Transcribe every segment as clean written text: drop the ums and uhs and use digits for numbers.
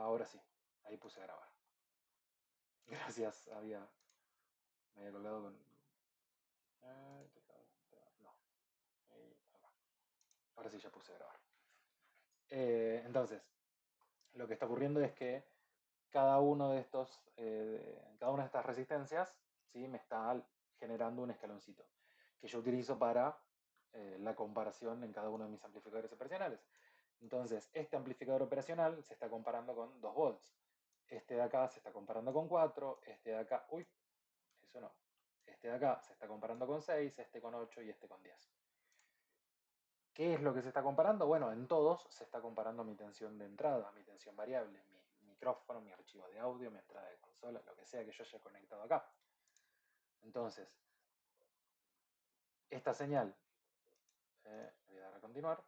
ahora sí, ahí puse a grabar. Gracias, me había colgado con... no, acá. Ahora sí ya puse a grabar. Entonces, lo que está ocurriendo es que cada una de estas resistencias, ¿sí? Me está generando un escaloncito que yo utilizo para la comparación en cada uno de mis amplificadores operacionales. Entonces, este amplificador operacional se está comparando con 2 volts. Este de acá se está comparando con 4, este de acá, uy, eso no. Este de acá se está comparando con 6, este con 8 y este con 10. ¿Qué es lo que se está comparando? Bueno, en todos se está comparando mi tensión de entrada, mi tensión variable, mi micrófono, mi archivo de audio, mi entrada de consola, lo que sea que yo haya conectado acá. Entonces, esta señal, voy a dar a continuar,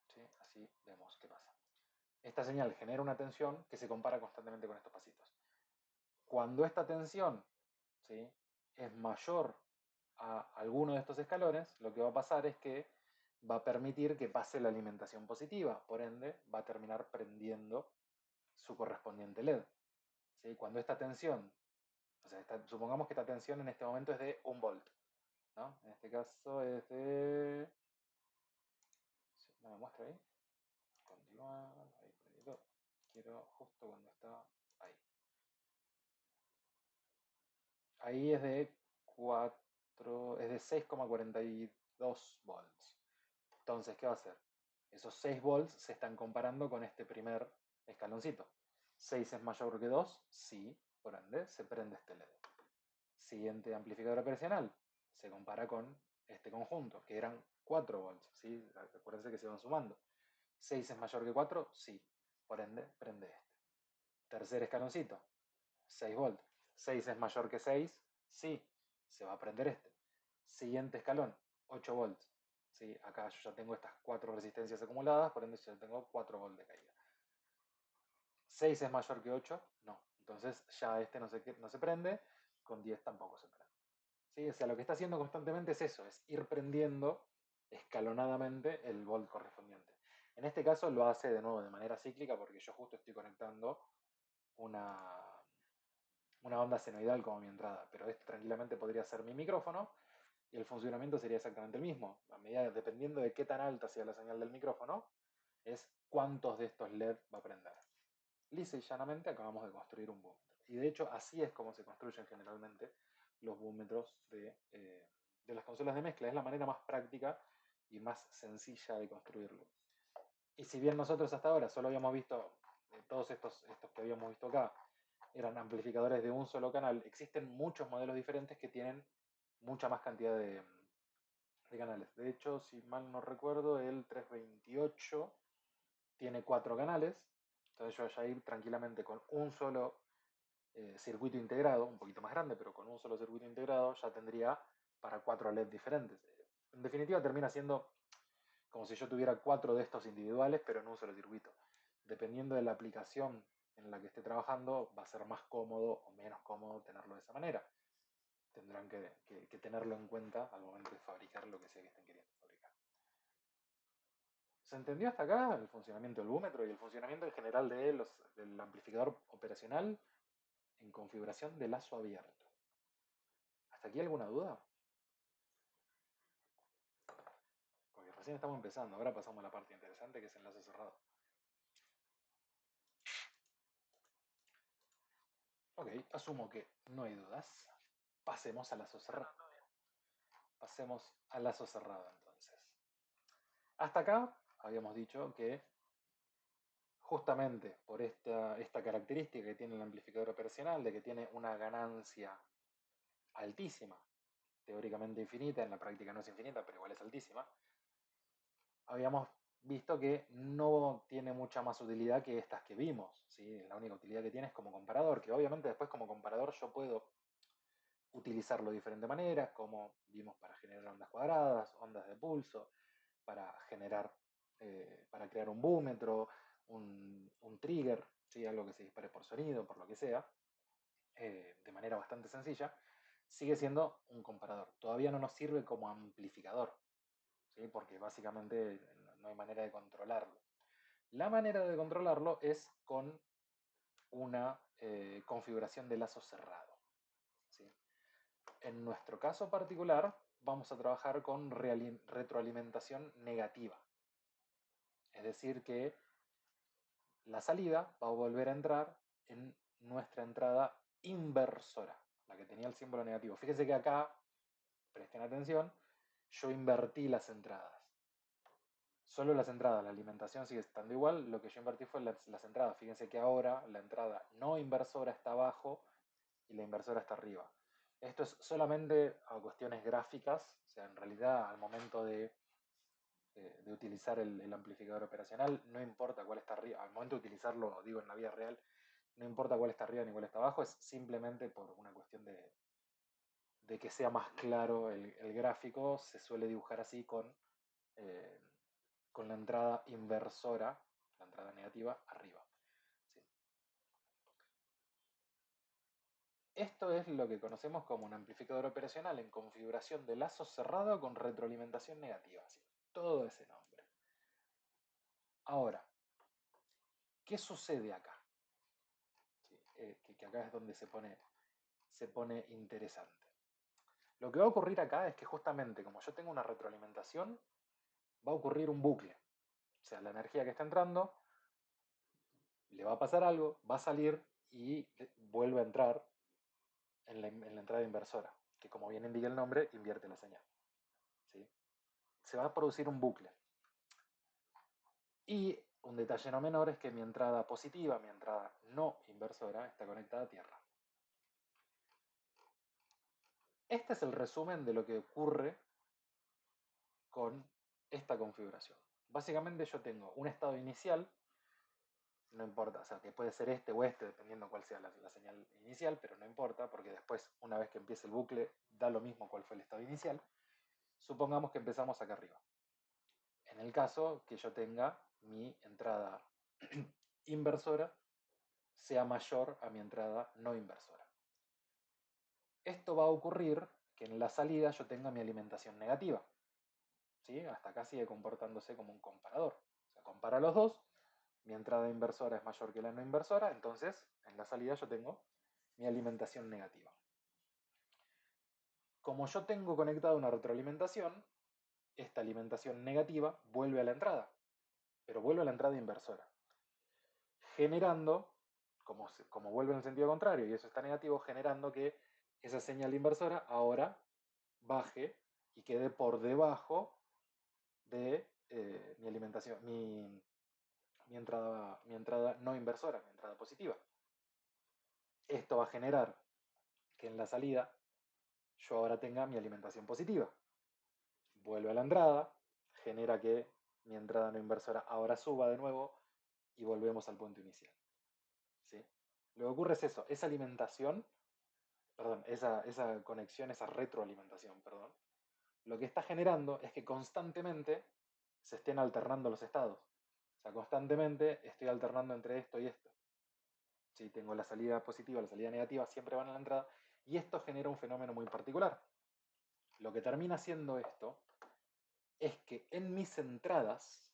¿sí? Así vemos qué pasa. Esta señal genera una tensión que se compara constantemente con estos pasitos. Cuando esta tensión, ¿sí? Es mayor a alguno de estos escalones, lo que va a pasar es que va a permitir que pase la alimentación positiva, por ende va a terminar prendiendo su correspondiente LED. ¿Sí? Cuando esta tensión, o sea, supongamos que esta tensión en este momento es de 1 volt, ¿no? En este caso es de... ¿No me muestra ahí? Continuar, ahí prendido. Quiero justo cuando está ahí. Ahí es de 4, es de 6,42 volts. Entonces, ¿qué va a hacer? Esos 6 volts se están comparando con este primer escaloncito. 6 es mayor que 2, sí, por ende se prende este LED. Siguiente amplificador operacional, se compara con este conjunto, que eran 4 volts, ¿sí? Acuérdense que se van sumando. 6 es mayor que 4, sí, por ende prende este. Tercer escaloncito, 6 volts. 6 es mayor que 6, sí, se va a prender este. Siguiente escalón, 8 volts. ¿Sí? Acá yo ya tengo estas 4 resistencias acumuladas, por ende ya tengo 4 volts de caída. 6 es mayor que 8, no. Entonces ya este no se prende, con 10 tampoco se prende. ¿Sí? O sea, lo que está haciendo constantemente es eso, es ir prendiendo escalonadamente el volt correspondiente. En este caso lo hace de nuevo de manera cíclica porque yo justo estoy conectando una, una onda senoidal como mi entrada, pero esto tranquilamente podría ser mi micrófono y el funcionamiento sería exactamente el mismo. A medida, dependiendo de qué tan alta sea la señal del micrófono, es cuántos de estos LED va a prender. Lisa y llanamente acabamos de construir un búmetro. Y de hecho así es como se construyen generalmente los búmetros de las consolas de mezcla. Es la manera más práctica y más sencilla de construirlo. Y si bien nosotros hasta ahora solo habíamos visto, todos estos que habíamos visto acá, eran amplificadores de un solo canal, existen muchos modelos diferentes que tienen mucha más cantidad de canales. De hecho, si mal no recuerdo, el 328 tiene 4 canales. Entonces yo voy a ir tranquilamente con un solo circuito integrado, un poquito más grande, pero con un solo circuito integrado ya tendría para 4 LED diferentes. En definitiva termina siendo como si yo tuviera 4 de estos individuales, pero en un solo circuito. Dependiendo de la aplicación en la que esté trabajando, va a ser más cómodo o menos cómodo tenerlo de esa manera. Tendrán que tenerlo en cuenta al momento de fabricar lo que sea que estén queriendo fabricar. ¿Se entendió hasta acá el funcionamiento del búmetro y el funcionamiento en general del amplificador operacional en configuración de lazo abierto? ¿Hasta aquí alguna duda? Porque recién estamos empezando, ahora pasamos a la parte interesante que es enlace cerrado. Ok, asumo que no hay dudas. Pasemos a lazo cerrado. Pasemos a lazo cerrado entonces. Hasta acá habíamos dicho que justamente por esta característica que tiene el amplificador operacional, de que tiene una ganancia altísima, teóricamente infinita, en la práctica no es infinita, pero igual es altísima, habíamos visto que no tiene mucha más utilidad que estas que vimos, ¿sí? La única utilidad que tiene es como comparador, que obviamente después como comparador yo puedo utilizarlo de diferentes maneras, como vimos para generar ondas cuadradas, ondas de pulso, para generar, para crear un búmetro, un trigger, ¿sí? Algo que se dispare por sonido, por lo que sea, de manera bastante sencilla, sigue siendo un comparador. Todavía no nos sirve como amplificador, ¿sí? Porque básicamente no hay manera de controlarlo. La manera de controlarlo es con una configuración de lazo cerrado. ¿Sí? En nuestro caso particular, vamos a trabajar con retroalimentación negativa. Es decir, que la salida va a volver a entrar en nuestra entrada inversora, la que tenía el símbolo negativo. Fíjense que acá, presten atención, yo invertí las entradas. Solo las entradas, la alimentación sigue estando igual, lo que yo invertí fue las entradas. Fíjense que ahora la entrada no inversora está abajo y la inversora está arriba. Esto es solamente a cuestiones gráficas, o sea, en realidad al momento de utilizar el amplificador operacional, no importa cuál está arriba, al momento de utilizarlo, digo en la vida real, no importa cuál está arriba ni cuál está abajo, es simplemente por una cuestión de que sea más claro el gráfico, se suele dibujar así eh, con la entrada inversora, la entrada negativa, arriba. ¿Sí? Esto es lo que conocemos como un amplificador operacional en configuración de lazo cerrado con retroalimentación negativa. ¿Sí? Todo ese nombre. Ahora, ¿qué sucede acá? ¿Sí? Que acá es donde se pone interesante. Lo que va a ocurrir acá es que justamente como yo tengo una retroalimentación, va a ocurrir un bucle. O sea, la energía que está entrando le va a pasar algo, va a salir y vuelve a entrar en la entrada inversora, que como bien indica el nombre, invierte la señal. ¿Sí? Se va a producir un bucle. Y un detalle no menor es que mi entrada positiva, mi entrada no inversora, está conectada a tierra. Este es el resumen de lo que ocurre con esta configuración. Básicamente yo tengo un estado inicial, no importa, o sea, que puede ser este o este, dependiendo cuál sea la señal inicial, pero no importa, porque después, una vez que empiece el bucle, da lo mismo cuál fue el estado inicial. Supongamos que empezamos acá arriba. En el caso que yo tenga mi entrada inversora sea mayor a mi entrada no inversora. Esto va a ocurrir que en la salida yo tenga mi alimentación negativa. ¿Sí? Hasta acá sigue comportándose como un comparador. O sea, compara los dos, mi entrada inversora es mayor que la no inversora, entonces en la salida yo tengo mi alimentación negativa. Como yo tengo conectada una retroalimentación, esta alimentación negativa vuelve a la entrada, pero vuelve a la entrada inversora, generando, como vuelve en el sentido contrario y eso está negativo, generando que esa señal inversora ahora baje y quede por debajo de mi alimentación, mi entrada no inversora, mi entrada positiva. Esto va a generar que en la salida yo ahora tenga mi alimentación positiva. Vuelve a la entrada, genera que mi entrada no inversora ahora suba de nuevo y volvemos al punto inicial. ¿Sí? Lo que ocurre es eso, esa alimentación, perdón, esa conexión, esa retroalimentación, perdón, lo que está generando es que constantemente se estén alternando los estados. O sea, constantemente estoy alternando entre esto y esto. Si tengo la salida positiva, la salida negativa, siempre van a la entrada. Y esto genera un fenómeno muy particular. Lo que termina haciendo esto es que en mis entradas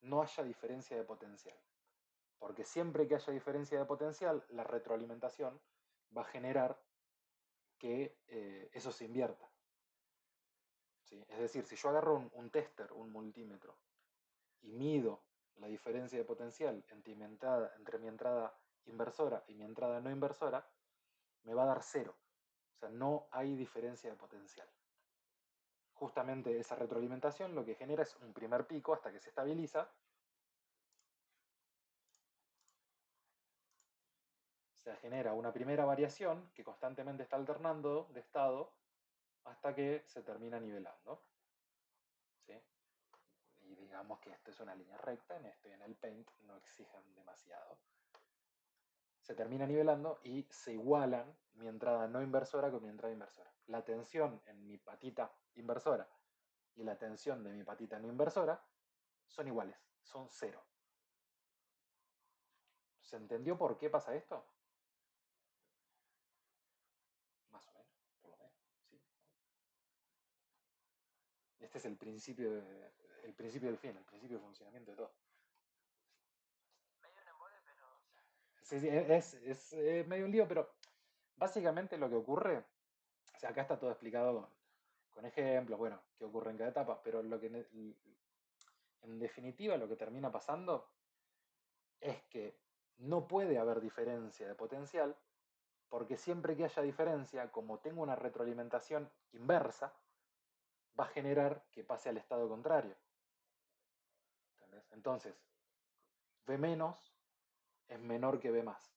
no haya diferencia de potencial. Porque siempre que haya diferencia de potencial, la retroalimentación va a generar que eso se invierta. ¿Sí? Es decir, si yo agarro un tester, un multímetro, y mido la diferencia de potencial entre mi entrada inversora y mi entrada no inversora, me va a dar cero. O sea, no hay diferencia de potencial. Justamente esa retroalimentación lo que genera es un primer pico hasta que se estabiliza. Se genera una primera variación que constantemente está alternando de estado hasta que se termina nivelando. ¿Sí? Y digamos que esto es una línea recta, en esto y en el Paint no exijan demasiado. Se termina nivelando y se igualan mi entrada no inversora con mi entrada inversora. La tensión en mi patita inversora y la tensión de mi patita no inversora son iguales, son cero. ¿Se entendió por qué pasa esto? Más o menos, por lo menos, ¿sí? Este es el principio del fin, el principio de funcionamiento de todo. Sí, sí, es medio un lío, pero básicamente lo que ocurre, o sea, acá está todo explicado con ejemplos, bueno, qué ocurre en cada etapa, pero lo que en definitiva lo que termina pasando es que no puede haber diferencia de potencial, porque siempre que haya diferencia, como tengo una retroalimentación inversa, va a generar que pase al estado contrario. ¿Entendés? Entonces, V menos es menor que V más.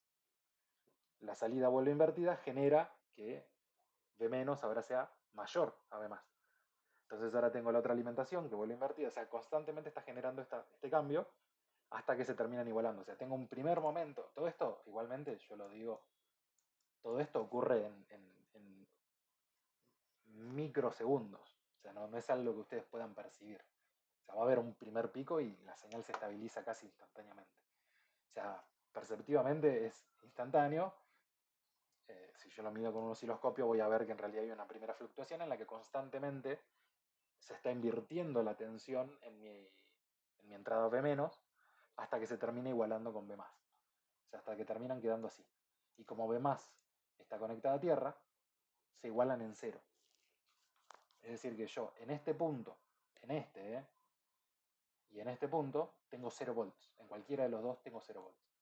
La salida vuelve invertida genera que V menos ahora sea mayor a V más. Entonces ahora tengo la otra alimentación que vuelve invertida. O sea, constantemente está generando este cambio hasta que se terminan igualando. O sea, tengo un primer momento. Todo esto, igualmente, yo lo digo, todo esto ocurre en microsegundos. O sea, no es algo que ustedes puedan percibir. O sea, va a haber un primer pico y la señal se estabiliza casi instantáneamente. O sea, perceptivamente es instantáneo. Si yo lo mido con un osciloscopio, voy a ver que en realidad hay una primera fluctuación en la que constantemente se está invirtiendo la tensión en mi entrada V menos hasta que se termina igualando con V más. O sea, hasta que terminan quedando así. Y como V más está conectada a tierra, se igualan en cero. Es decir, que yo en este punto, en este, y en este punto, tengo 0 volts. En cualquiera de los dos tengo 0 volts.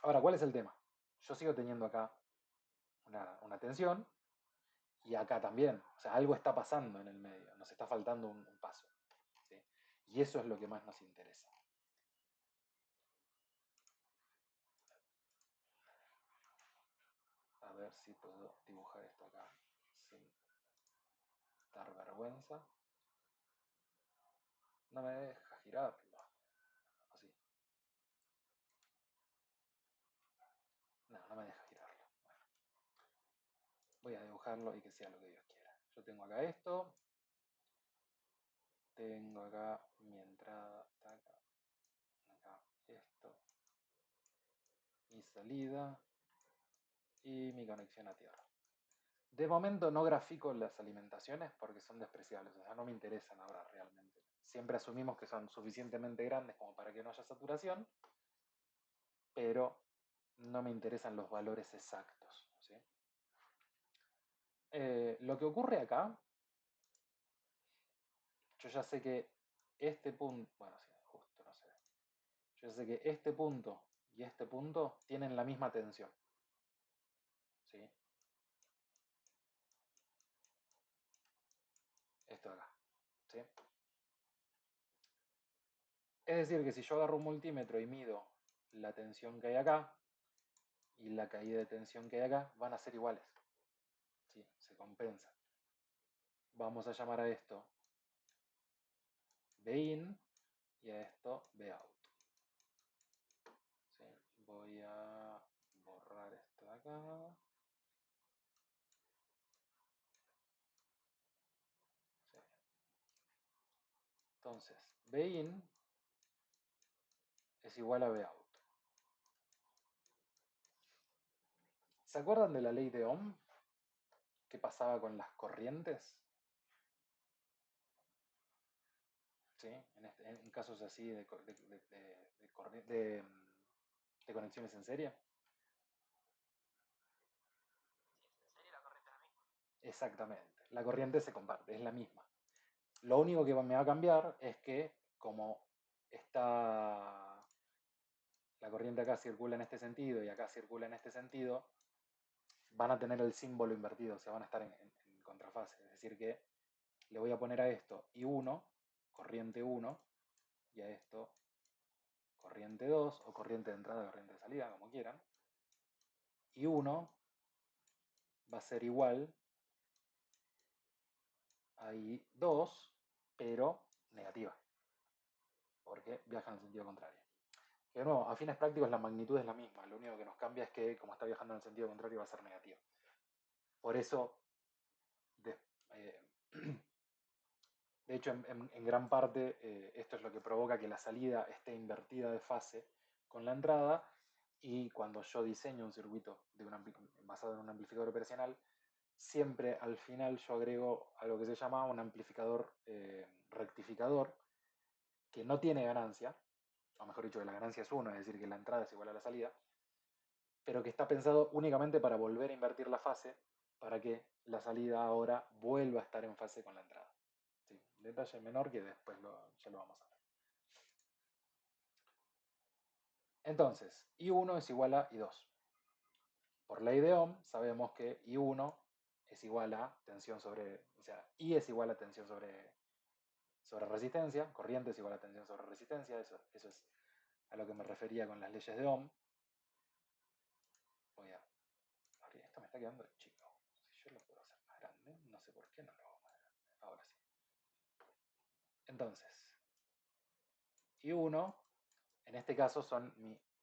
Ahora, ¿cuál es el tema? Yo sigo teniendo acá una tensión y acá también. O sea, algo está pasando en el medio. Nos está faltando un paso. ¿Sí? Y eso es lo que más nos interesa. A ver si puedo dibujar esto acá sin dar vergüenza. No me deja girarlo. Así. No, no me deja girarlo. Bueno, voy a dibujarlo y que sea lo que Dios quiera. Yo tengo acá esto. Tengo acá mi entrada. Acá, acá esto. Mi salida. Y mi conexión a tierra. De momento no grafico las alimentaciones porque son despreciables, o sea, no me interesan ahora realmente. Siempre asumimos que son suficientemente grandes como para que no haya saturación, pero no me interesan los valores exactos. ¿Sí? Lo que ocurre acá, yo ya sé que este punto, bueno, sí, justo, no sé. Yo sé que este punto y este punto tienen la misma tensión. ¿Sí? Esto de acá. ¿Sí? Es decir, que si yo agarro un multímetro y mido la tensión que hay acá y la caída de tensión que hay acá, van a ser iguales. ¿Sí? Se compensan. Vamos a llamar a esto Bin y a esto Bout. ¿Sí? Voy a borrar esto de acá. ¿Sí? Entonces, Bin es igual a Bout. ¿Se acuerdan de la ley de Ohm? ¿Qué pasaba con las corrientes? ¿Sí? En casos así de conexiones en serie. Exactamente. La corriente se comparte, es la misma. Lo único que me va a cambiar es que como está la corriente acá circula en este sentido y acá circula en este sentido, van a tener el símbolo invertido, o sea, van a estar en contrafase. Es decir, que le voy a poner a esto I1, corriente 1, y a esto corriente 2, o corriente de entrada, corriente de salida, como quieran. I1 va a ser igual a I2, pero negativa, porque viaja en el sentido contrario. Que de nuevo, a fines prácticos la magnitud es la misma, lo único que nos cambia es que como está viajando en el sentido contrario va a ser negativa. Por eso, de, eh, de hecho, en gran parte esto es lo que provoca que la salida esté invertida de fase con la entrada y cuando yo diseño un circuito basado en un amplificador operacional, siempre al final yo agrego algo que se llama un amplificador rectificador que no tiene ganancia, o mejor dicho, que la ganancia es 1, es decir, que la entrada es igual a la salida, pero que está pensado únicamente para volver a invertir la fase, para que la salida ahora vuelva a estar en fase con la entrada. ¿Sí? Detalle menor que después ya lo vamos a ver. Entonces, I1 es igual a I2. Por ley de Ohm sabemos que I1 es igual a tensión sobre, o sea, I es igual a tensión sobre resistencia, corriente es igual a tensión sobre resistencia, eso es a lo que me refería con las leyes de Ohm. Voy a abrir, esto me está quedando chico. Si yo lo puedo hacer más grande, no sé por qué no lo hago más grande. Ahora sí. Entonces, I1, en este caso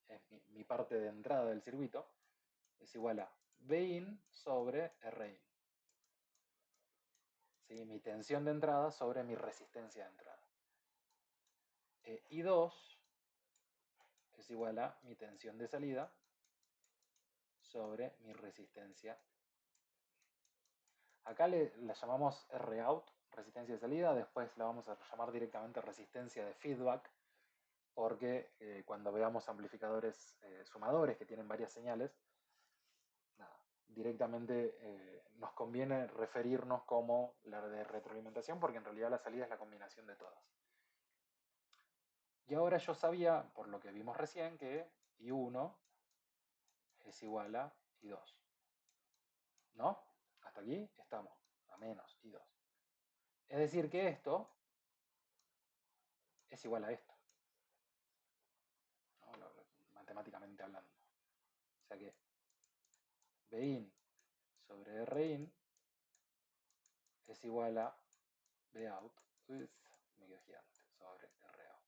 es mi parte de entrada del circuito, es igual a Bin sobre Rin. ¿Sí? Mi tensión de entrada sobre mi resistencia de entrada. I2 es igual a mi tensión de salida sobre mi resistencia. Acá la llamamos Rout, resistencia de salida, después la vamos a llamar directamente resistencia de feedback, porque cuando veamos amplificadores sumadores que tienen varias señales, nada, directamente nos conviene referirnos como la de retroalimentación, porque en realidad la salida es la combinación de todas. Y ahora yo sabía, por lo que vimos recién, que I1 es igual a I2. ¿No? Hasta aquí estamos, a menos I2. Es decir, que esto es igual a esto, ¿no? Matemáticamente hablando. O sea que Bin sobre Rin es igual a Bout, me quedo gigante, sobre Rout.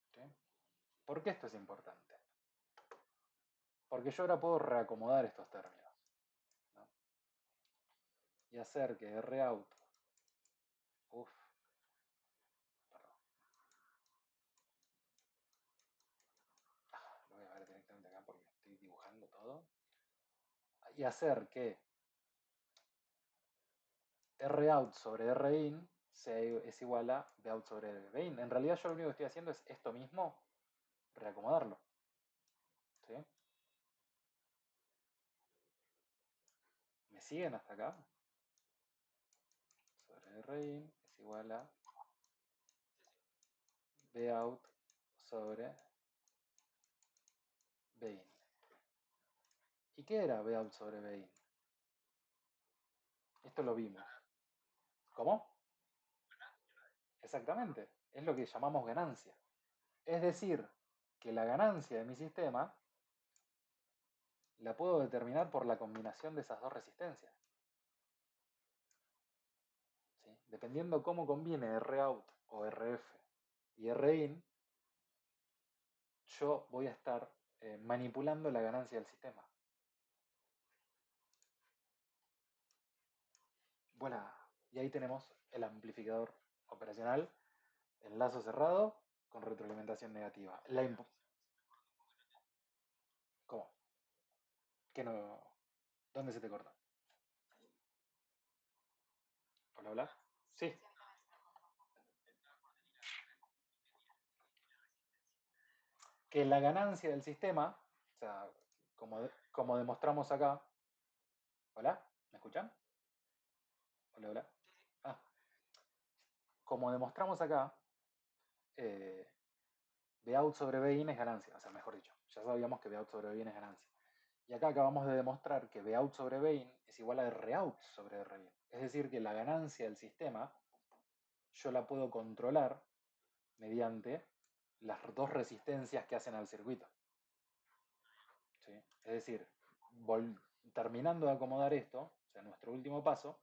¿Sí? ¿Por qué esto es importante? Porque yo ahora puedo reacomodar estos términos, ¿no? Y hacer que Rout, perdón, lo voy a ver directamente acá porque estoy dibujando todo, y hacer que Rout sobre Rin es igual a Bout sobre Bin. En realidad yo lo único que estoy haciendo es esto mismo, reacomodarlo. ¿Sí? ¿Me siguen hasta acá? Sobre Rin es igual a Bout sobre Bin. ¿Y qué era Bout sobre Bin? Esto lo vimos. ¿Cómo? Exactamente. Es lo que llamamos ganancia. Es decir, que la ganancia de mi sistema la puedo determinar por la combinación de esas dos resistencias. ¿Sí? Dependiendo cómo combine Rout o Rf y Rin, yo voy a estar manipulando la ganancia del sistema. Voilà. Y ahí tenemos el amplificador operacional en lazo cerrado con retroalimentación negativa. ¿Cómo? ¿Qué no? ¿Dónde se te corta? ¿Hola, hola? Sí. Que la ganancia del sistema, o sea, como demostramos acá. ¿Hola? ¿Me escuchan? Hola, hola. Ah, como demostramos acá, eh, Bout sobre Bin es ganancia, o sea, mejor dicho, ya sabíamos que Bout sobre Bin es ganancia. Y acá acabamos de demostrar que Bout sobre Bin es igual a Rout sobre Rbin. Es decir, que la ganancia del sistema yo la puedo controlar mediante las dos resistencias que hacen al circuito. ¿Sí? Es decir, terminando de acomodar esto, o sea, nuestro último paso,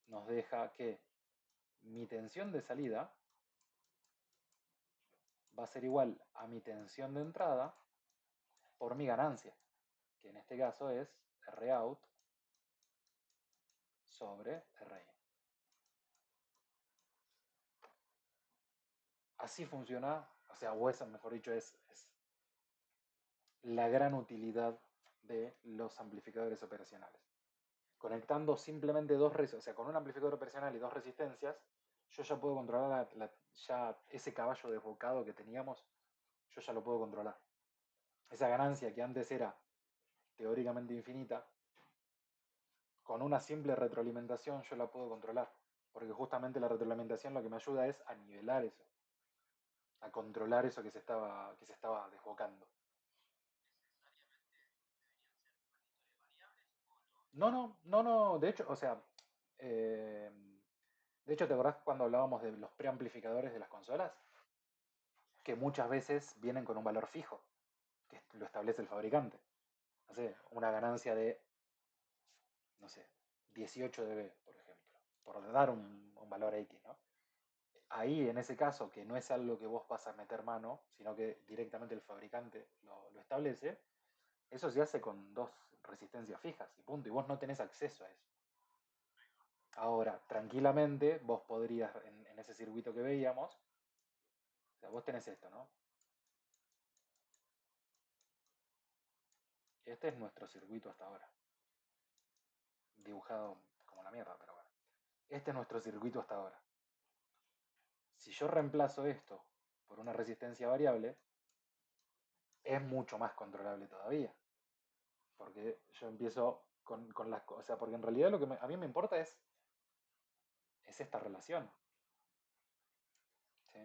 nos deja que mi tensión de salida va a ser igual a mi tensión de entrada por mi ganancia, que en este caso es Rout sobre Rin. Así funciona, o sea, o esa, mejor dicho, es la gran utilidad de los amplificadores operacionales. Conectando simplemente o sea, con un amplificador operacional y dos resistencias, yo ya puedo controlar ya ese caballo desbocado que teníamos, yo ya lo puedo controlar. Esa ganancia que antes era teóricamente infinita, con una simple retroalimentación yo la puedo controlar. Porque justamente la retroalimentación lo que me ayuda es a nivelar eso, a controlar eso que se estaba desbocando. No, no, no, no, de hecho, o sea, eh, de hecho, ¿te acordás cuando hablábamos de los preamplificadores de las consolas? Que muchas veces vienen con un valor fijo, que lo establece el fabricante. No sé, una ganancia de, no sé, 18 dB, por ejemplo, por dar un valor X, ¿no? Ahí, en ese caso, que no es algo que vos vas a meter mano, sino que directamente el fabricante lo establece, eso se hace con dos resistencias fijas y punto, y vos no tenés acceso a eso. Ahora, tranquilamente, vos podrías, en ese circuito que veíamos, o sea, vos tenés esto, ¿no? Este es nuestro circuito hasta ahora, dibujado como la mierda, pero bueno. Este es nuestro circuito hasta ahora. Si yo reemplazo esto por una resistencia variable, es mucho más controlable todavía. Porque yo empiezo con las cosas. O sea, porque en realidad lo que a mí me importa es esta relación. ¿Sí?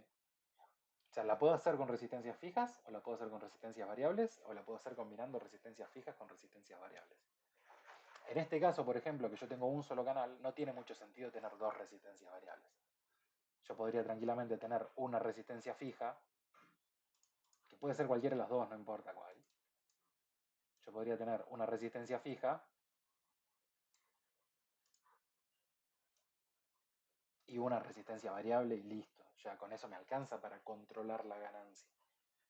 O sea, la puedo hacer con resistencias fijas, o la puedo hacer con resistencias variables, o la puedo hacer combinando resistencias fijas con resistencias variables. En este caso, por ejemplo, que yo tengo un solo canal, no tiene mucho sentido tener dos resistencias variables. Yo podría tranquilamente tener una resistencia fija, que puede ser cualquiera de las dos, no importa cuál. Yo podría tener una resistencia fija y una resistencia variable y listo. Ya con eso me alcanza para controlar la ganancia.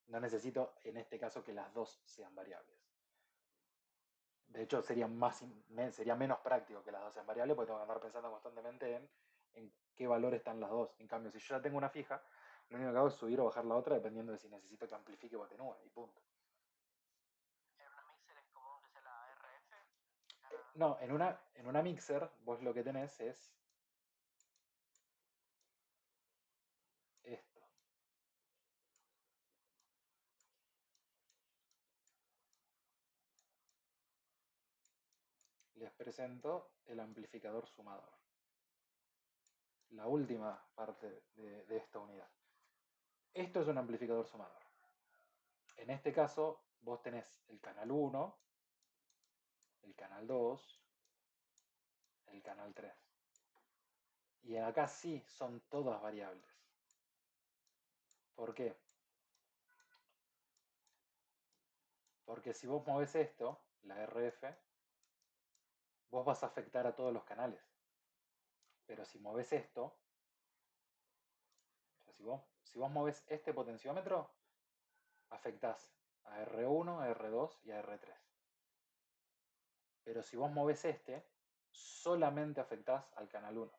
No necesito, en este caso, que las dos sean variables. De hecho, sería menos práctico que las dos sean variables porque tengo que andar pensando constantemente en qué valor están las dos. En cambio, si yo ya tengo una fija, lo único que hago es subir o bajar la otra dependiendo de si necesito que amplifique o atenúe y punto. No, en una mixer vos lo que tenés es esto. Les presento el amplificador sumador. La última parte de esta unidad. Esto es un amplificador sumador. En este caso, vos tenés el canal 1, el canal 2, el canal 3. Y acá sí son todas variables. ¿Por qué? Porque si vos movés esto, la RF, vos vas a afectar a todos los canales. Pero si movés esto, o sea, si vos movés este potenciómetro, afectás a R1, a R2 y a R3. Pero si vos movés este, solamente afectás al canal 1.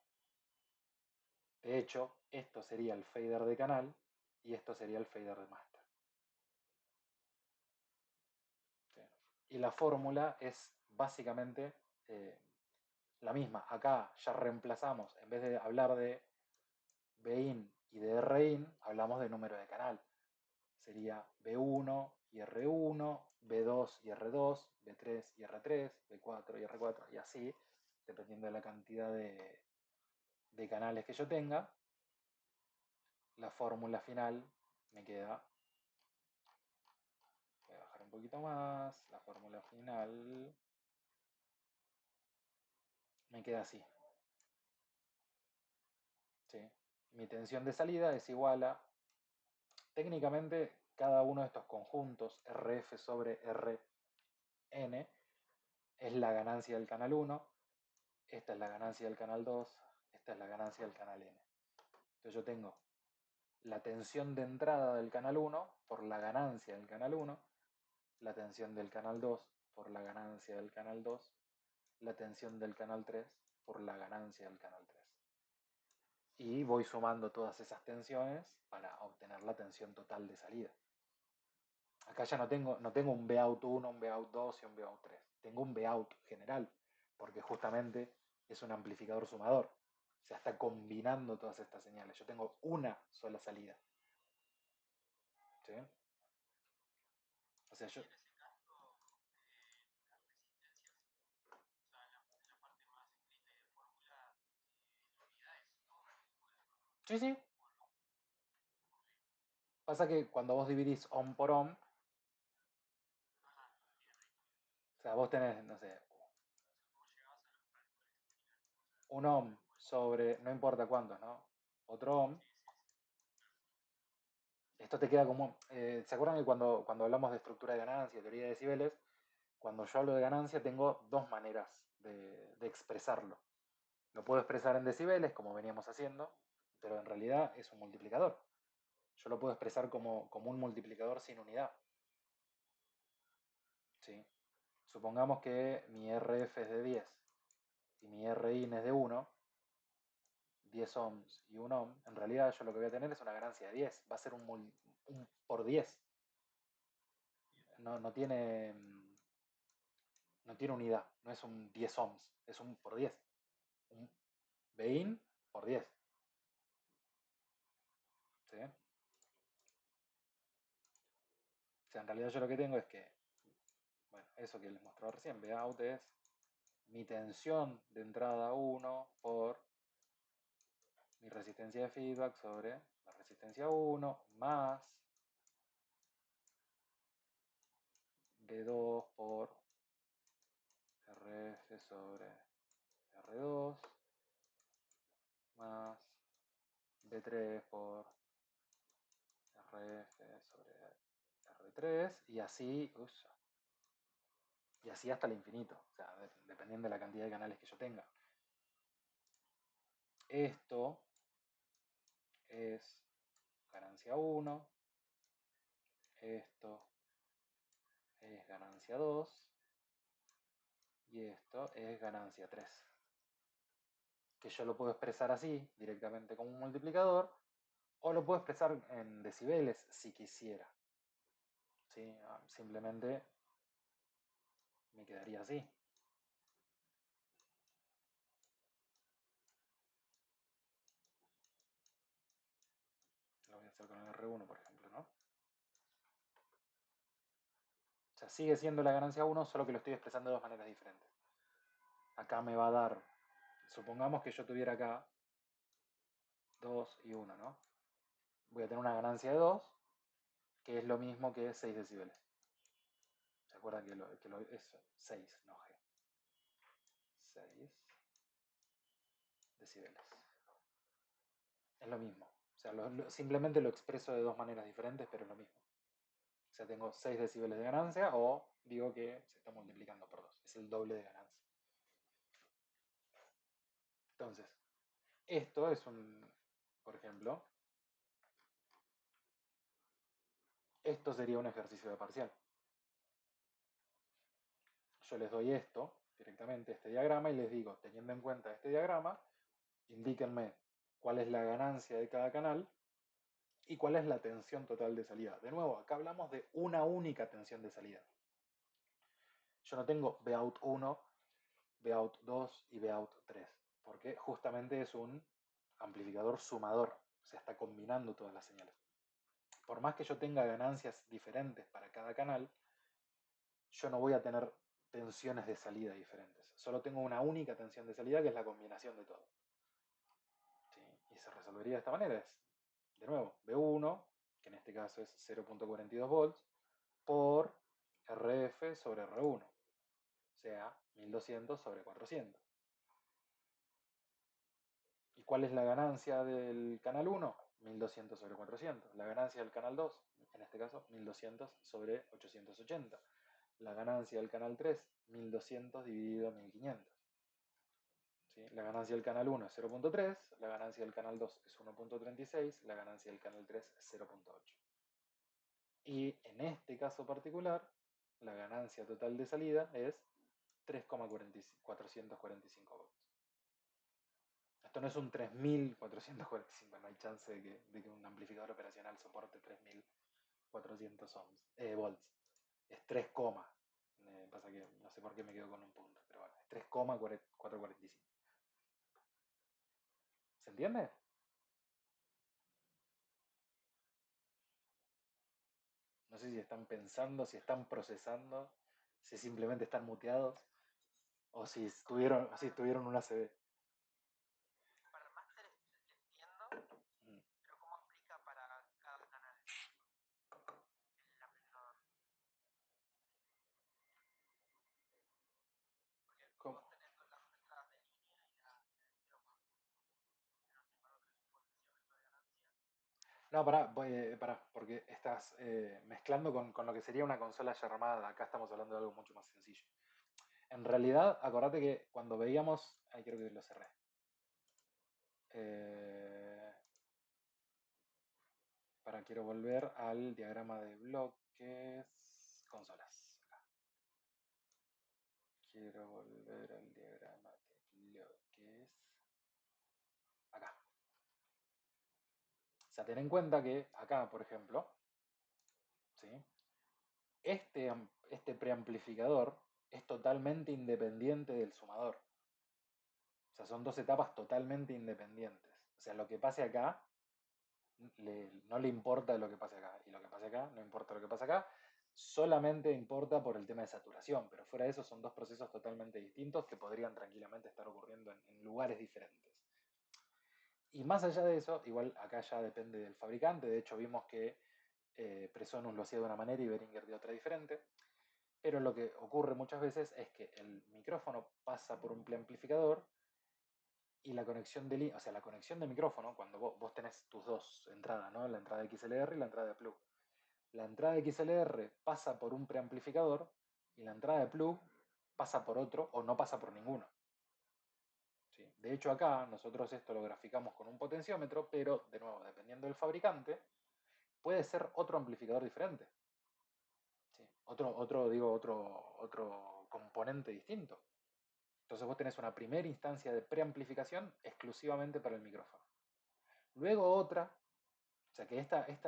De hecho, esto sería el fader de canal y esto sería el fader de master. ¿Sí? Y la fórmula es básicamente eh, la misma. Acá ya reemplazamos, en vez de hablar de Bin y de Rin, hablamos de número de canal. Sería B1 y R1, B2 y R2, B3 y R3, B4 y R4, y así, dependiendo de la cantidad de canales que yo tenga, la fórmula final me queda. Voy a bajar un poquito más. La fórmula final me queda así. ¿Sí? Mi tensión de salida es igual a, técnicamente, cada uno de estos conjuntos, RF sobre RN, es la ganancia del canal 1, esta es la ganancia del canal 2, esta es la ganancia del canal N. Entonces yo tengo la tensión de entrada del canal 1 por la ganancia del canal 1, la tensión del canal 2 por la ganancia del canal 2, la tensión del canal 3 por la ganancia del canal 3. Y voy sumando todas esas tensiones para obtener la tensión total de salida. Acá ya no tengo un Bout 1, un Bout 2 y un Bout 3. Tengo un Bout general, porque justamente es un amplificador sumador. O sea, está combinando todas estas señales. Yo tengo una sola salida. ¿Sí? O sea, yo... Sí, sí. Pasa que cuando vos dividís ohm por ohm, o sea, vos tenés, no sé, un ohm sobre, no importa cuántos, ¿no? Otro ohm. Esto te queda como, ¿se acuerdan que cuando hablamos de estructura de ganancia, teoría de decibeles, cuando yo hablo de ganancia tengo dos maneras de expresarlo? Lo puedo expresar en decibeles, como veníamos haciendo, pero en realidad es un multiplicador. Yo lo puedo expresar como un multiplicador sin unidad. ¿Sí? Supongamos que mi RF es de 10 y mi RIN es de 1, 10 ohms y 1 ohm, en realidad yo lo que voy a tener es una ganancia de 10. Va a ser un por 10. No tiene, no tiene unidad, no es un 10 ohms, es un por 10. Un Bin por 10. ¿Sí? O sea, en realidad yo lo que tengo es que, bueno, eso que les mostraba recién, Vout es mi tensión de entrada 1 por mi resistencia de feedback sobre la resistencia 1 más B2 por RF sobre R2 más B3 por RF sobre R3 y así hasta el infinito, o sea, dependiendo de la cantidad de canales que yo tenga. Esto es ganancia 1, esto es ganancia 2 y esto es ganancia 3. Que yo lo puedo expresar así, directamente como un multiplicador, o lo puedo expresar en decibeles si quisiera. ¿Sí? Simplemente me quedaría así. Lo voy a hacer con el R1, por ejemplo, ¿no? O sea, sigue siendo la ganancia 1, solo que lo estoy expresando de dos maneras diferentes. Acá me va a dar, supongamos que yo tuviera acá 2 y 1, ¿no? Voy a tener una ganancia de 2, que es lo mismo que 6 decibeles. ¿Se acuerdan que es 6, no G? 6 decibeles. Es lo mismo. O sea, simplemente lo expreso de dos maneras diferentes, pero es lo mismo. O sea, tengo 6 decibeles de ganancia o digo que se está multiplicando por 2. Es el doble de ganancia. Entonces, esto es por ejemplo, esto sería un ejercicio de parcial. Yo les doy esto directamente, este diagrama, y les digo, teniendo en cuenta este diagrama, indíquenme cuál es la ganancia de cada canal y cuál es la tensión total de salida. De nuevo, acá hablamos de una única tensión de salida. Yo no tengo Vout 1, Vout 2 y Vout 3, porque justamente es un amplificador sumador, o sea, está combinando todas las señales. Por más que yo tenga ganancias diferentes para cada canal, yo no voy a tener tensiones de salida diferentes. Solo tengo una única tensión de salida que es la combinación de todo. ¿Sí? Y se resolvería de esta manera. Es, de nuevo, B1, que en este caso es 0.42 volts, por RF sobre R1. O sea, 1200 sobre 400. ¿Y cuál es la ganancia del canal 1? 1200 sobre 400. La ganancia del canal 2, en este caso, 1200 sobre 880. La ganancia del canal 3, 1200 dividido 1500. ¿Sí? La ganancia del canal 1 es 0.3, la ganancia del canal 2 es 1.36, la ganancia del canal 3 es 0.8. Y en este caso particular, la ganancia total de salida es 3,445 volts. Esto no es un 3445, no hay chance de que un amplificador operacional soporte 3400 volts. Es 3, pasa que no sé por qué me quedo con un punto, pero bueno, es 3,445. ¿Se entiende? No sé si están pensando, si están procesando, si simplemente están muteados o si tuvieron un ACB. Mm. ¿Cómo? No, pará, porque estás mezclando con lo que sería una consola ya armada. Acá estamos hablando de algo mucho más sencillo. En realidad, acordate que cuando veíamos. Ay, creo que lo cerré. Eh, quiero volver al diagrama de bloques. Consolas. Acá. Quiero volver al diagrama de bloques. Acá. O sea, ten en cuenta que acá, por ejemplo, ¿sí? Este preamplificador es totalmente independiente del sumador. O sea, son dos etapas totalmente independientes. O sea, lo que pase acá no le importa lo que pase acá. Y lo que pase acá no importa lo que pase acá. Solamente importa por el tema de saturación. Pero fuera de eso son dos procesos totalmente distintos que podrían tranquilamente estar ocurriendo en lugares diferentes. Y más allá de eso, igual acá ya depende del fabricante. De hecho, vimos que Presonus lo hacía de una manera y Behringer de otra diferente. Pero lo que ocurre muchas veces es que el micrófono pasa por un preamplificador y la conexión de línea, o sea, la conexión de micrófono, cuando vos tenés tus dos entradas, ¿no? La entrada de XLR y la entrada de plug. La entrada de XLR pasa por un preamplificador y la entrada de plug pasa por otro o no pasa por ninguno. ¿Sí? De hecho, acá nosotros esto lo graficamos con un potenciómetro, pero de nuevo, dependiendo del fabricante, puede ser otro amplificador diferente. ¿Sí? Otro componente distinto. Entonces vos tenés una primera instancia de preamplificación exclusivamente para el micrófono. Luego otra, o sea que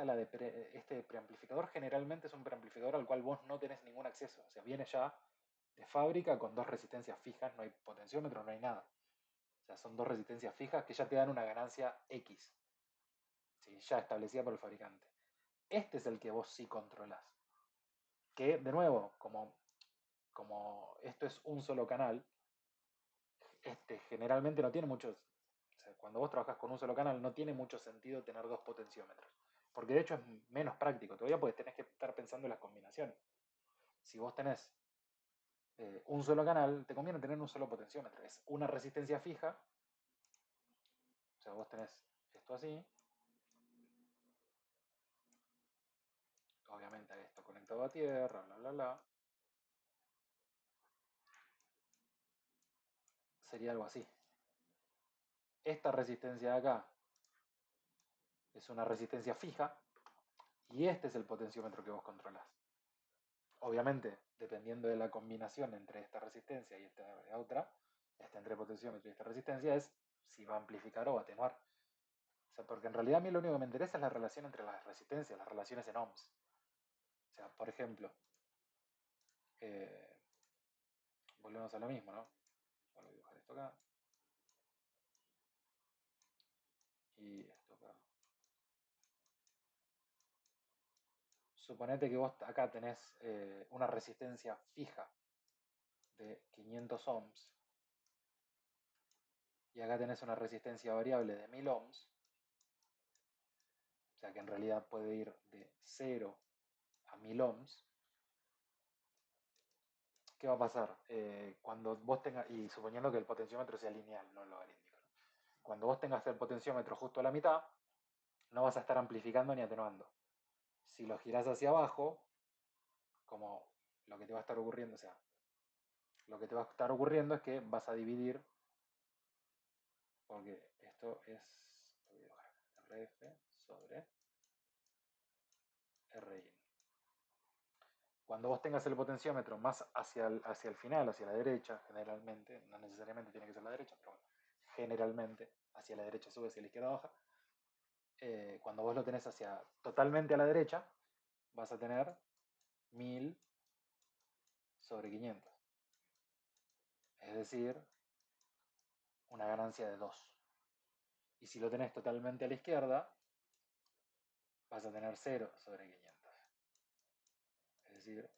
la de este preamplificador generalmente es un preamplificador al cual vos no tenés ningún acceso. O sea, viene ya de fábrica con dos resistencias fijas, no hay potenciómetro, no hay nada. O sea, son dos resistencias fijas que ya te dan una ganancia X, ¿sí? Ya establecida por el fabricante. Este es el que vos sí controlás. Que, de nuevo, como esto es un solo canal, generalmente no tiene muchos. O sea, cuando vos trabajas con un solo canal, no tiene mucho sentido tener dos potenciómetros. Porque de hecho es menos práctico todavía, porque tenés que estar pensando en las combinaciones. Si vos tenés un solo canal, te conviene tener un solo potenciómetro. Es una resistencia fija. O sea, vos tenés esto así. Obviamente esto conectado a tierra, bla, bla, bla. Sería algo así. Esta resistencia de acá es una resistencia fija y este es el potenciómetro que vos controlás. Obviamente, dependiendo de la combinación entre esta resistencia y esta otra, este entre potenciómetro y esta resistencia es si va a amplificar o va a atenuar. O sea, porque en realidad a mí lo único que me interesa es la relación entre las resistencias, las relaciones en ohms. O sea, por ejemplo, eh, volvemos a lo mismo, ¿no? Voy a dibujar esto acá y esto acá. Suponete que vos acá tenés una resistencia fija de 500 ohms y acá tenés una resistencia variable de 1000 ohms. O sea que en realidad puede ir de 0 a 1000 ohms. ¿Qué va a pasar? Cuando vos tengas, y suponiendo que el potenciómetro sea lineal, no logarítmico, ¿no? Cuando vos tengas el potenciómetro justo a la mitad, no vas a estar amplificando ni atenuando. Si lo girás hacia abajo, como lo que te va a estar ocurriendo, o sea, lo que te va a estar ocurriendo es que vas a dividir, porque esto es RF sobre RI. Cuando vos tengas el potenciómetro más hacia el final, hacia la derecha, generalmente, no necesariamente tiene que ser la derecha, pero bueno, generalmente hacia la derecha sube, hacia la izquierda baja, cuando vos lo tenés totalmente a la derecha, vas a tener 1000 sobre 500. Es decir, una ganancia de 2. Y si lo tenés totalmente a la izquierda, vas a tener 0/500. Es decir,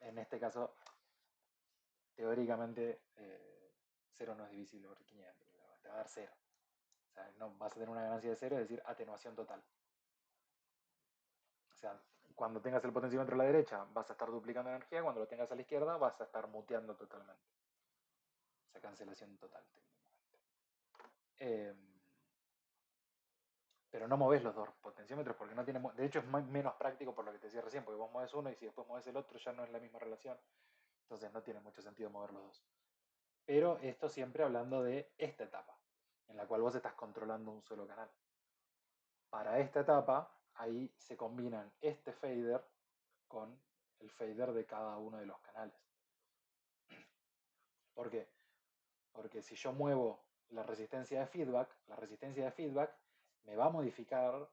en este caso, teóricamente, 0 no es divisible por 500, te va a dar 0. O sea, no vas a tener una ganancia de 0, es decir, atenuación total. O sea, cuando tengas el potenciómetro a la derecha vas a estar duplicando energía, cuando lo tengas a la izquierda vas a estar muteando totalmente. O sea, cancelación total técnicamente. Eh, pero no moves los dos potenciómetros porque no tiene... De hecho es menos práctico por lo que te decía recién, porque vos mueves uno y si después mueves el otro ya no es la misma relación. Entonces no tiene mucho sentido mover los dos. Pero esto siempre hablando de esta etapa, en la cual vos estás controlando un solo canal. Para esta etapa, ahí se combinan este fader con el fader de cada uno de los canales. ¿Por qué? Porque si yo muevo la resistencia de feedback me va a modificar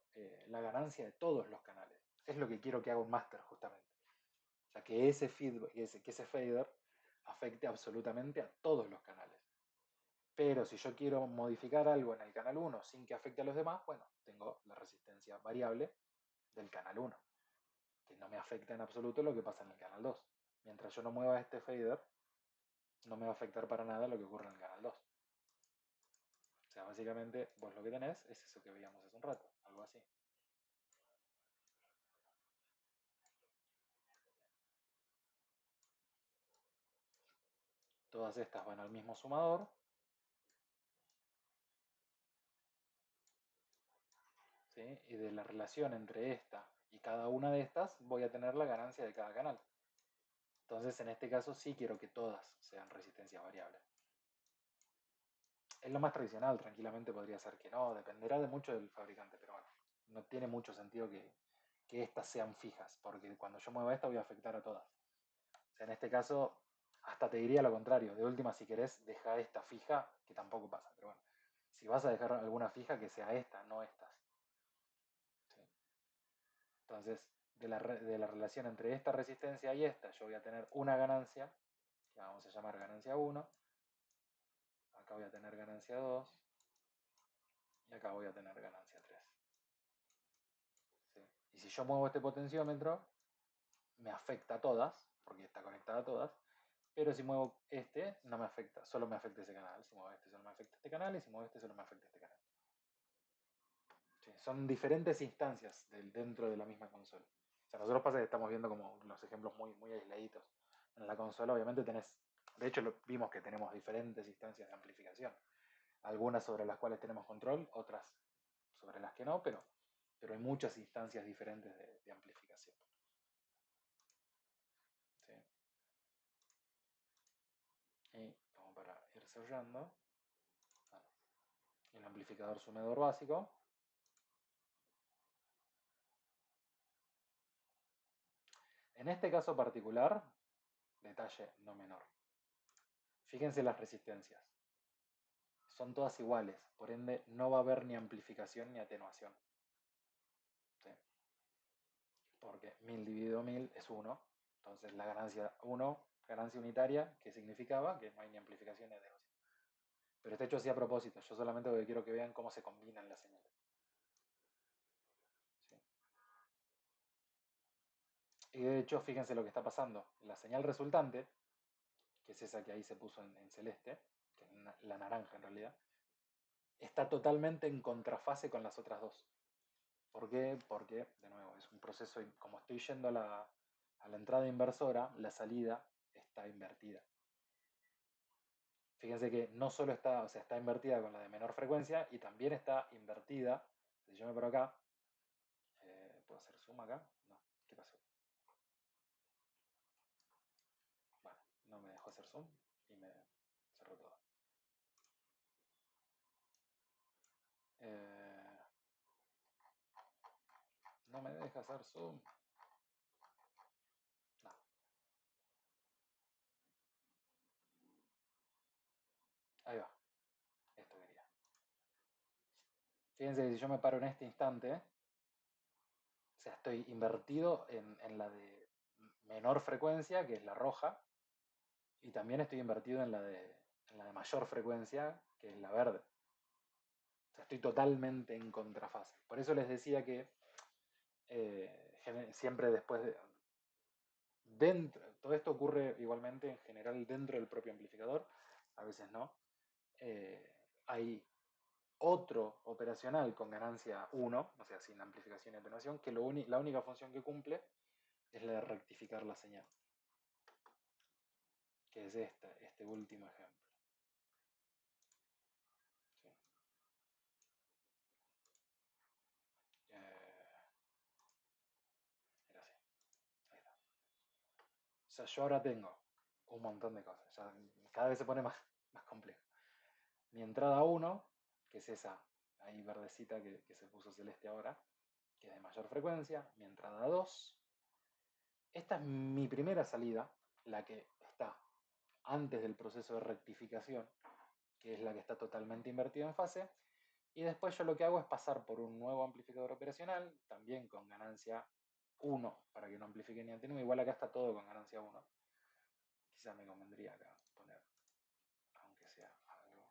la ganancia de todos los canales. Es lo que quiero que haga un máster justamente. O sea, que ese feedback, que ese fader afecte absolutamente a todos los canales. Pero si yo quiero modificar algo en el canal 1 sin que afecte a los demás, bueno, tengo la resistencia variable del canal 1, que no me afecta en absoluto lo que pasa en el canal 2. Mientras yo no mueva este fader, no me va a afectar para nada lo que ocurre en el canal 2. O sea, básicamente vos lo que tenés es eso que veíamos hace un rato, algo así. Todas estas van al mismo sumador. ¿Sí? Y de la relación entre esta y cada una de estas voy a tener la ganancia de cada canal. Entonces, en este caso sí quiero que todas sean resistencias variables. Es lo más tradicional, tranquilamente podría ser que no, dependerá de mucho del fabricante, pero bueno, no tiene mucho sentido que estas sean fijas, porque cuando yo mueva esta voy a afectar a todas. O sea, en este caso, hasta te diría lo contrario, de última si querés, deja esta fija, que tampoco pasa, pero bueno, si vas a dejar alguna fija, que sea esta, no estas. ¿Sí? Entonces, de la relación entre esta resistencia y esta, yo voy a tener una ganancia, que vamos a llamar ganancia 1, acá voy a tener ganancia 2, y acá voy a tener ganancia 3. ¿Sí? Y si yo muevo este potenciómetro, me afecta a todas, porque está conectada a todas, pero si muevo este, no me afecta, solo me afecta ese canal. Si muevo este, solo me afecta este canal, y si muevo este, solo me afecta este canal. Sí, son diferentes instancias dentro de la misma consola. O sea, nosotros pasa que estamos viendo como los ejemplos muy, muy aisladitos. En la consola obviamente tenés, de hecho vimos que tenemos diferentes instancias de amplificación. Algunas sobre las cuales tenemos control, otras sobre las que no, pero hay muchas instancias diferentes de amplificación. ¿Sí? Y como para ir cerrando, el amplificador sumidor básico. En este caso particular, detalle no menor. Fíjense las resistencias. Son todas iguales, por ende no va a haber ni amplificación ni atenuación. ¿Sí? Porque 1000 dividido 1000 es 1. Entonces la ganancia 1, ganancia unitaria, que significaba que no hay ni amplificación ni atenuación. Pero está hecho así a propósito. Yo solamente quiero que vean cómo se combinan las señales. ¿Sí? Y de hecho, fíjense lo que está pasando. La señal resultante, que es esa que ahí se puso en celeste, que es la naranja en realidad, está totalmente en contrafase con las otras dos. ¿Por qué? Porque, de nuevo, es un proceso, como estoy yendo a la entrada inversora, la salida está invertida. Fíjense que no solo está, o sea, está invertida con la de menor frecuencia y también está invertida, si yo me por acá, ¿puedo hacer zoom acá? No, ¿qué pasó? Bueno, no me dejó hacer zoom y me cerró todo. Eh, no me deja hacer zoom. No. Ahí va. Esto quería. Fíjense que si yo me paro en este instante, o sea, estoy invertido en la de menor frecuencia, que es la roja, y también estoy invertido en la de mayor frecuencia, que es la verde. sea, estoy totalmente en contrafase. Por eso les decía que siempre después de... todo esto ocurre igualmente en general dentro del propio amplificador, a veces no. Hay otro operacional con ganancia 1, o sea, sin amplificación y atenuación, que la única función que cumple es la de rectificar la señal, que es este último ejemplo. ¿Sí? Era así. Ahí está. O sea, yo ahora tengo un montón de cosas. Ya cada vez se pone más complejo. Mi entrada 1, que es esa ahí verdecita que se puso celeste ahora, que es de mayor frecuencia. Mi entrada 2. Esta es mi primera salida, la que está antes del proceso de rectificación, que es la que está totalmente invertida en fase. Y después yo lo que hago es pasar por un nuevo amplificador operacional, también con ganancia 1, para que no amplifique ni atenúe. Igual acá está todo con ganancia 1. Quizá me convendría acá poner, aunque sea algo,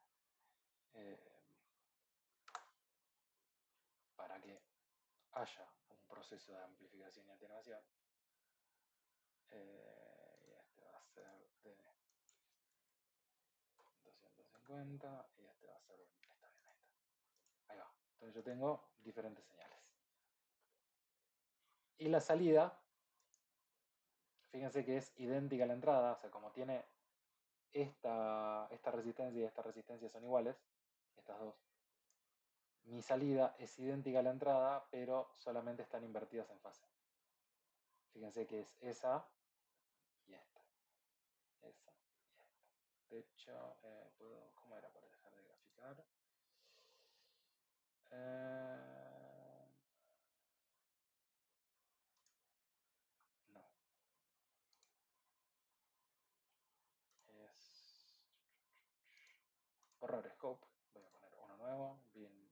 para que haya un proceso de amplificación y atenuación. Y este va a ser de 250 y este va a ser de... Está bien, ahí está. Ahí va. Entonces yo tengo diferentes señales. Y la salida, fíjense que es idéntica a la entrada, o sea, como tiene esta resistencia y esta resistencia son iguales, estas dos. Mi salida es idéntica a la entrada, pero solamente están invertidas en fase. Fíjense que es esa y esta. Esa y esta. De hecho, ¿cómo era para dejar de graficar? No. Es borrar scope. Voy a poner uno nuevo. Bin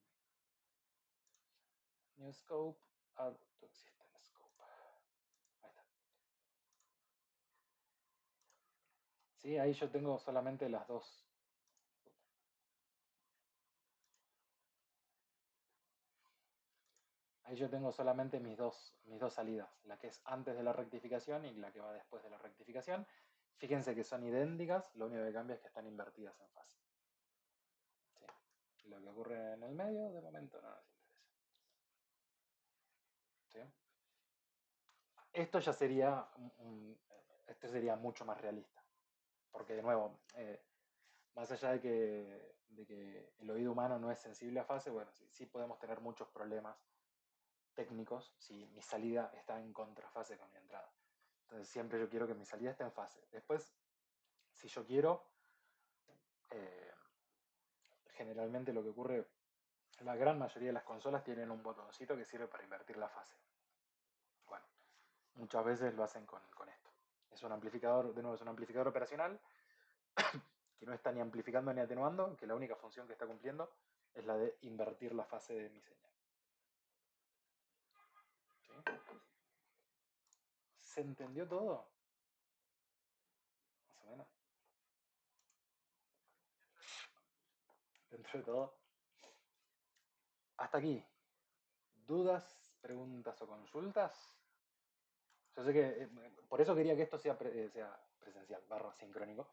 new scope. Add to existing scope. Ahí está. Sí, ahí yo tengo solamente las dos. Ahí yo tengo solamente mis dos salidas, la que es antes de la rectificación y la que va después de la rectificación. Fíjense que son idénticas, lo único que cambia es que están invertidas en fase. ¿Sí? Lo que ocurre en el medio, de momento no nos interesa. ¿Sí? Esto ya sería, esto sería mucho más realista, porque de nuevo, más allá de que el oído humano no es sensible a fase, bueno, sí podemos tener muchos problemas técnicos si mi salida está en contrafase con mi entrada. Entonces siempre yo quiero que mi salida esté en fase. Después, si yo quiero, eh, generalmente lo que ocurre, la gran mayoría de las consolas tienen un botoncito que sirve para invertir la fase. Bueno, muchas veces lo hacen con esto. Es un amplificador, de nuevo, es un amplificador operacional que no está ni amplificando ni atenuando, que la única función que está cumpliendo es la de invertir la fase de mi señal. ¿Sí? ¿Se entendió todo? Más o menos. Dentro de todo. Hasta aquí. ¿Dudas, preguntas o consultas? Yo sé que, por eso quería que esto sea, sea presencial, barra sincrónico.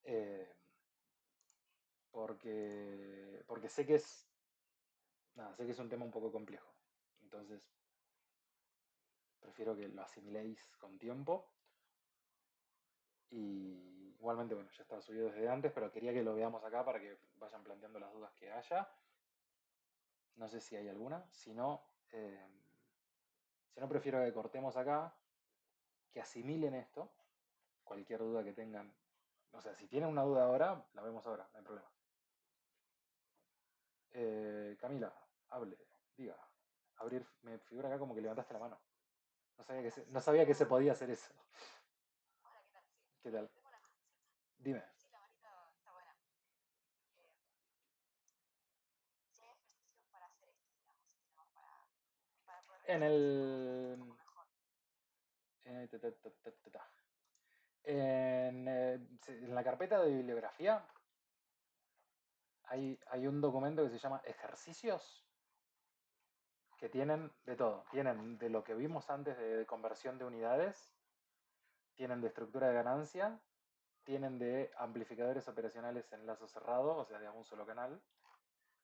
eh, porque sé que es, nada, sé que es un tema un poco complejo. Entonces, prefiero que lo asimiléis con tiempo. Y igualmente, bueno, ya estaba subido desde antes, pero quería que lo veamos acá para que vayan planteando las dudas que haya. No sé si hay alguna. Si no, prefiero que cortemos acá, que asimilen esto. Cualquier duda que tengan. O sea, si tienen una duda ahora, la vemos ahora, no hay problema. Camila, hable, diga. Abrir, me figura acá como que levantaste la mano. No sabía que se podía hacer eso. ¿Qué tal? Dime. En el. En la carpeta de bibliografía hay un documento que se llama ejercicios que tienen de todo. Tienen de lo que vimos antes de conversión de unidades, tienen de estructura de ganancia, tienen de amplificadores operacionales en lazo cerrado, o sea, de un solo canal,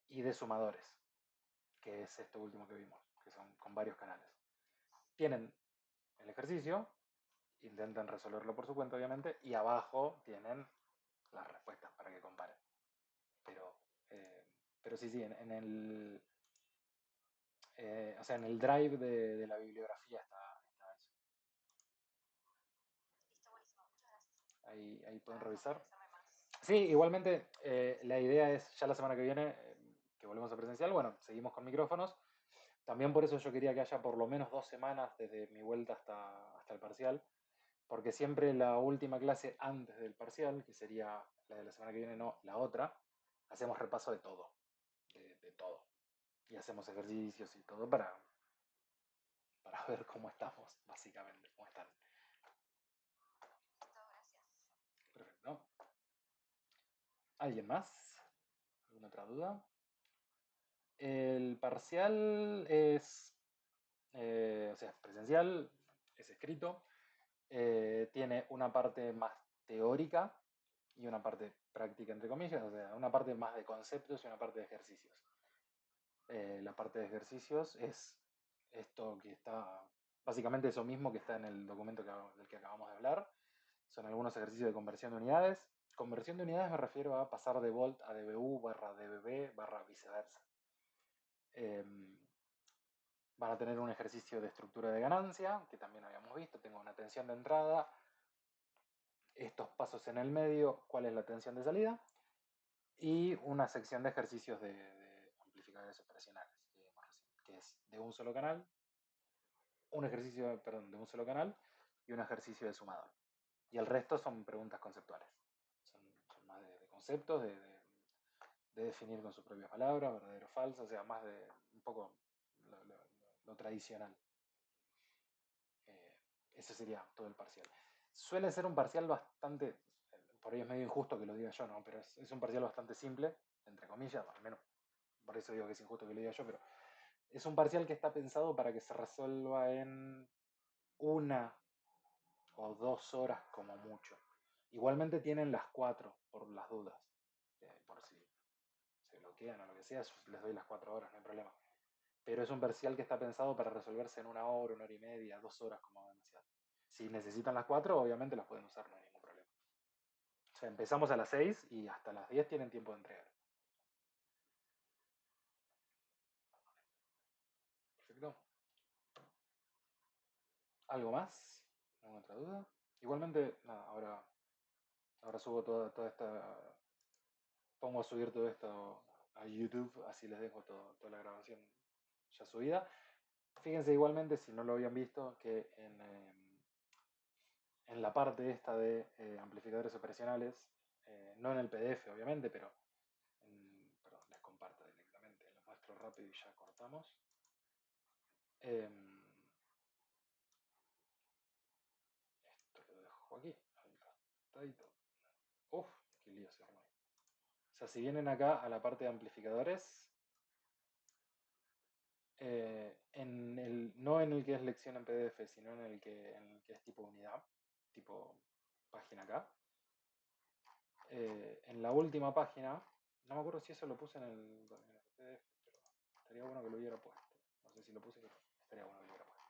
y de sumadores, que es esto último que vimos, que son con varios canales. Tienen el ejercicio, intentan resolverlo por su cuenta, obviamente, y abajo tienen las respuestas para que comparen. Pero, eh, pero sí, en el, o sea, en el drive de la bibliografía está eso. Ahí pueden revisar. Sí, igualmente la idea es ya la semana que viene, que volvemos a presencial, bueno, seguimos con micrófonos. También por eso yo quería que haya por lo menos 2 semanas desde mi vuelta hasta el parcial, porque siempre la última clase antes del parcial, que sería la de la semana que viene, no, la otra, hacemos repaso de todo, de todo. Y hacemos ejercicios y todo para ver cómo estamos, básicamente, cómo están. Perfecto. ¿Alguien más? ¿Alguna otra duda? El parcial es, o sea, es presencial, es escrito, tiene una parte más teórica y una parte práctica, entre comillas, o sea, una parte más de conceptos y una parte de ejercicios. La parte de ejercicios es esto que está, básicamente eso mismo que está en el documento del que acabamos de hablar. Son algunos ejercicios de conversión de unidades. Conversión de unidades me refiero a pasar de volt a dBU barra dBB barra viceversa. Van a tener un ejercicio de estructura de ganancia, que también habíamos visto. Tengo una tensión de entrada, estos pasos en el medio, cuál es la tensión de salida, y una sección de ejercicios de amplificadores operacionales, que es de un solo canal, un ejercicio, perdón, de un solo canal y un ejercicio de sumador. Y el resto son preguntas conceptuales. Son más de conceptos, de definir con sus propias palabras, verdadero o falso, o sea, más de un poco lo tradicional. Ese sería todo el parcial. Suele ser un parcial bastante, por ahí es medio injusto que lo diga yo, ¿no? Pero es un parcial bastante simple, entre comillas, al menos por eso digo que es injusto que lo diga yo, pero es un parcial que está pensado para que se resuelva en 1 o 2 horas como mucho. Igualmente tienen las 4 por las dudas, por si se bloquean o lo que sea, les doy las 4 horas, no hay problema. Pero es un parcial que está pensado para resolverse en 1 hora, 1 hora y media, 2 horas como demasiado. Si necesitan las 4, obviamente las pueden usar, no hay ningún problema. O sea, empezamos a las 6 y hasta las 10 tienen tiempo de entregar. Perfecto. ¿Algo más? ¿Alguna otra duda? Igualmente, nada, ahora subo toda esta. Pongo a subir todo esto a YouTube, así les dejo toda la grabación ya subida. Fíjense igualmente, si no lo habían visto, que en la parte esta de amplificadores operacionales, no en el PDF obviamente, pero perdón, les comparto directamente, lo muestro rápido y ya cortamos. Esto lo dejo aquí, acostadito. Uf, qué lío se armó. O sea, si vienen acá a la parte de amplificadores, no en el que es lección en PDF, sino en el que es tipo unidad, tipo página acá. En la última página, no me acuerdo si eso lo puse en el PDF, pero estaría bueno que lo hubiera puesto. No sé si lo puse, pero estaría bueno que lo hubiera puesto.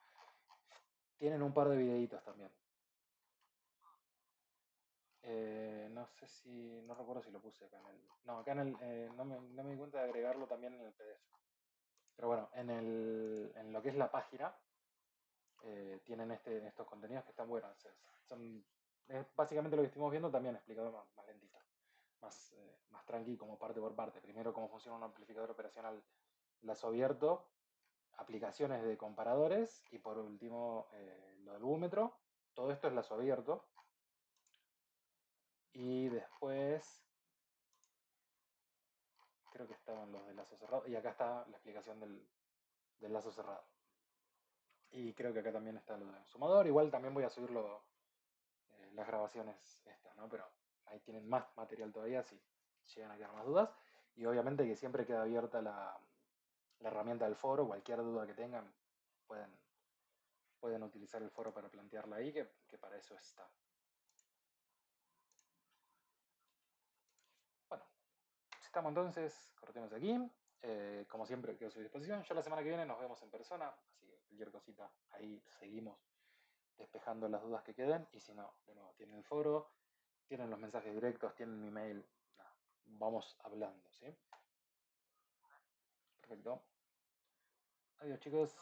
Tienen un par de videitos también. No sé si, no recuerdo si lo puse acá en el. No, acá no me di cuenta de agregarlo también en el PDF. Pero bueno, en lo que es la página, tienen estos contenidos que están buenos. Es básicamente lo que estuvimos viendo, también explicado más lentito, más tranqui, como parte por parte. Primero, cómo funciona un amplificador operacional lazo abierto, aplicaciones de comparadores y por último, lo del búmetro. Todo esto es lazo abierto. Y después, creo que estaban los de lazo cerrado. Y acá está la explicación del lazo cerrado. Y creo que acá también está lo del sumador. Igual también voy a subirlo, las grabaciones estas, ¿no? Pero ahí tienen más material todavía si llegan a quedar más dudas. Y obviamente que siempre queda abierta la herramienta del foro, cualquier duda que tengan, pueden, pueden utilizar el foro para plantearla ahí, que para eso está. Bueno, si estamos entonces, cortemos aquí. Como siempre, quedo a su disposición. Ya la semana que viene nos vemos en persona, así que cualquier cosita ahí seguimos despejando las dudas que queden. Y si no, de nuevo, tienen el foro, tienen los mensajes directos, tienen mi mail. Nada, vamos hablando, ¿sí? Perfecto. Adiós, chicos.